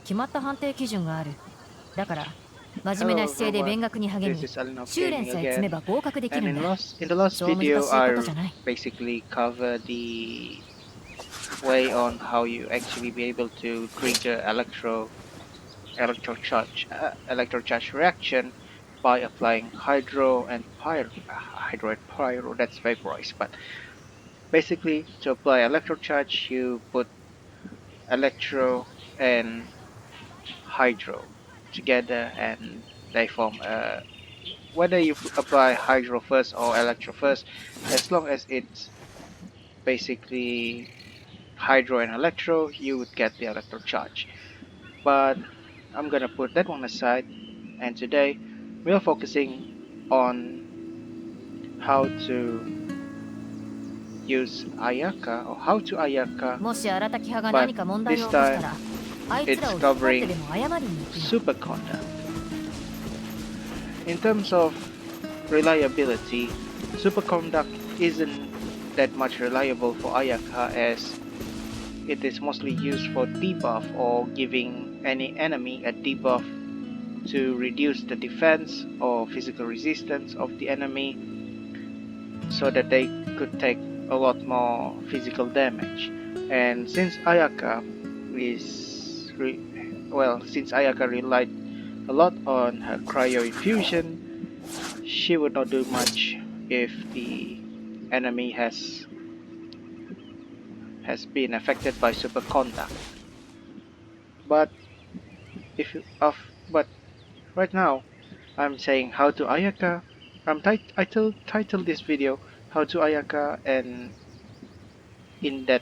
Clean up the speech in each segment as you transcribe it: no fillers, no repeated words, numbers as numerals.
は決まった判定基準がある。だから真面目な Hello 姿勢で勉 everyone, 学に励 this み、is Alinov 修練 Gaming さえ積め again, ば合格でき and るんだ。in the last そう難 video しいことじ I ゃない。 basically cover the way on how you actually be able to trigger electrocharge reaction by applying hydro and pyro, that's vaporized, but basically to apply electrocharge you put electro and hydro together and they form a, whether you apply hydro first or electro first, as long as it's basically hydro and electro, you would get the electro charge. But I'm gonna put that one aside, and today we are focusing on how to use Ayaka or how to Ayaka, もし荒滝派が but 何か問題 this を起こしたら、 time あいつ it's らを引っ張ってで covering も謝りに行くよ。 Superconduct. In terms of reliability, Superconduct isn't that much reliable for Ayaka as it is mostly used for debuff or giving any enemy a debuff to reduce the defense or physical resistance of the enemy so that they could take a lot more physical damage. And since Ayaka relied a lot on her cryo infusion, she would not do much if the enemy has been affected by superconduct. But if you of but right now I'm saying how to Ayaka. I title this video how to Ayaka, and in that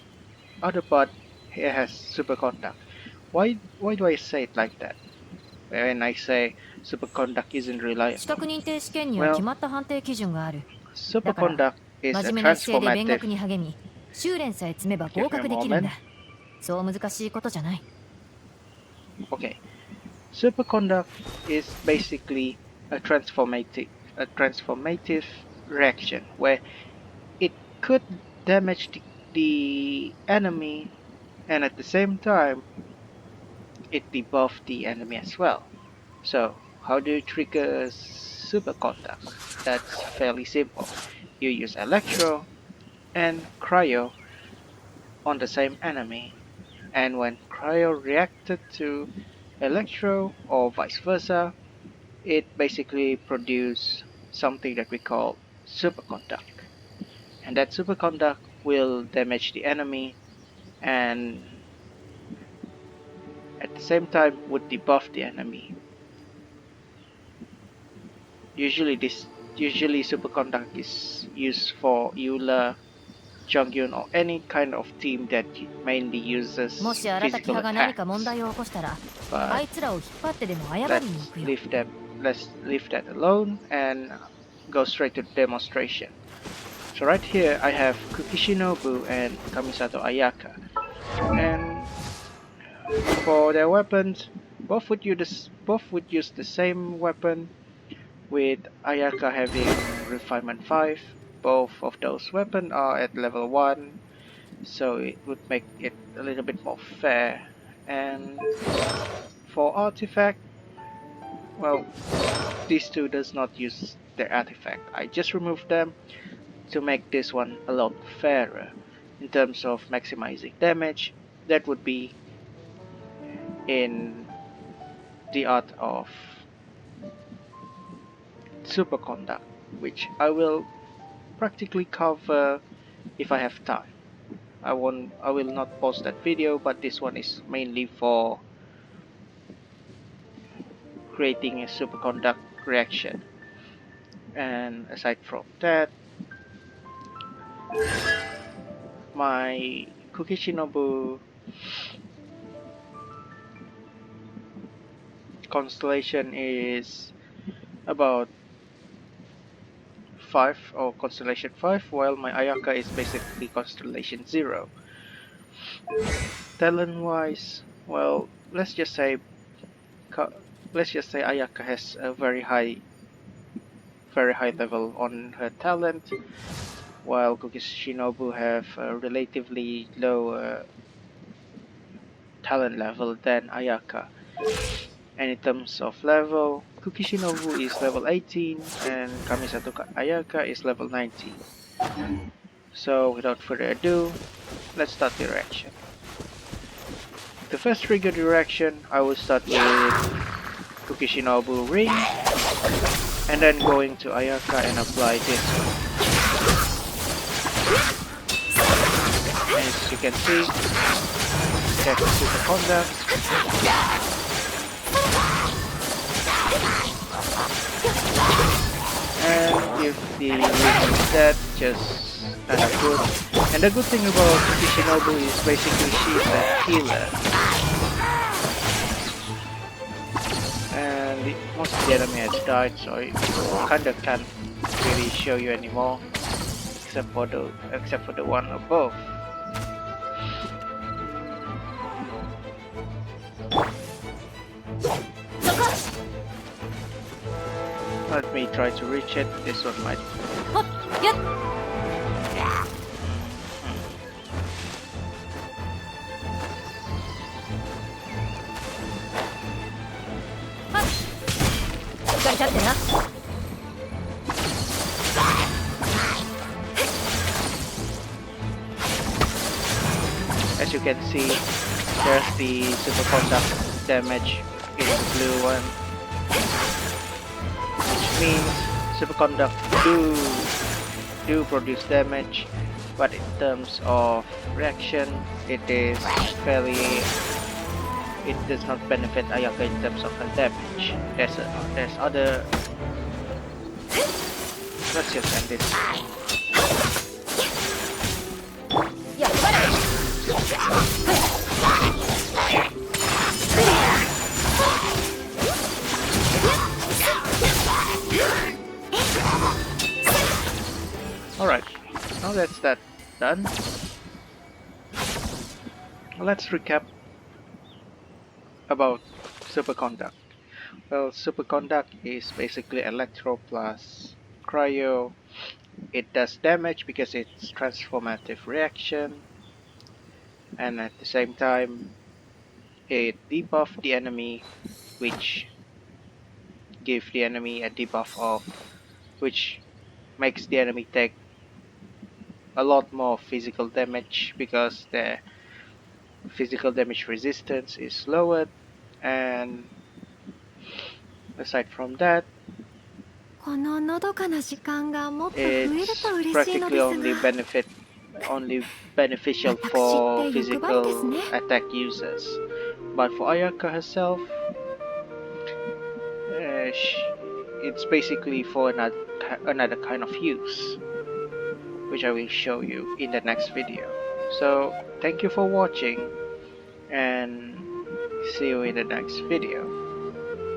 other part it has superconduct. Why do I say it like that? When I say superconduct isn't 資 reliable. 格認定試験には Well, 決まった判定基準がある。だから superconduct is 真 a 面目な姿勢で勉 transformative. 学に励み、修練さえ積めば Give 合 me a 格できるんだ。 moment. そう難しいことじゃない。 Okay, superconduct is basically a transformative reaction where it could damage the enemy, and at the same time it debuffed the enemy as well. So how do you trigger superconduct? That's fairly simple. You use electro and cryo on the same enemy, and when cryo reacted to electro or vice versa, it basically produces something that we call superconduct, and that superconduct will damage the enemy and at the same time would debuff the enemy. Usually superconduct is used for Eula, Jongyun, or any kind of team that mainly uses もし荒滝 physical 派が何か attacks. 問題を起こしたら、 あ But いつらを引っ張ってでも謝りに let's 行くよ。 leave that alone and go straight to the demonstration. So right here I have Shinobu and Kamisato Ayaka, and for their weapons, both would use the same weapon, with Ayaka having refinement 5. Both of those weapons are at level 1, so it would make it a little bit more fair. And for artifact, well, these two does not use their artifact. I just removed them to make this one a lot fairer. In terms of maximizing damage, that would be in the art of Superconduct, which I will practically cover if I have time. I will not post that video, but this one is mainly for creating a superconduct reaction. And aside from that, my Cookie Shinobu constellation is about 5 or constellation 5, while my Ayaka is basically constellation 0. Talent wise, well, let's just say Ayaka has a very high level on her talent, while Cookie Shinobu have a relatively low talent level than Ayaka. And in terms of level, Kuki Shinobu is level 18 and Kamisato Ayaka is level 19. So without further ado, let's start the reaction. The first trigger direction, I will start with Kuki Shinobu ring, and then going to Ayaka and apply this one. As you can see, there's the Superconduct. And if the ring is dead, just kinda good. And the good thing about Shinobu is basically she's a healer. And most of the enemy has died, so I kinda can't really show you anymore, except for the one above. Let me try to reach it. This one might. As you can see, there's the Superconduct damage in the blue one, which means Superconduct do produce damage, but in terms of reaction, it does not benefit Ayaka in terms of her damage. There's other. Let's just end this. Alright, now that's that done. Let's recap about Superconduct. Well, Superconduct is basically Electro plus Cryo. It does damage because it's transformative reaction, and at the same time it debuffs the enemy, which gives the enemy a debuff of which makes the enemy take a lot more physical damage because their physical damage resistance is lowered. And aside from that, it's practically only beneficial for physical attack users. But for Ayaka herself, it's basically for another kind of use, which I will show you in the next video. So thank you for watching, and see you in the next video.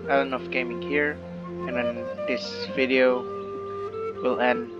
Alan of Gaming here, and then this video will end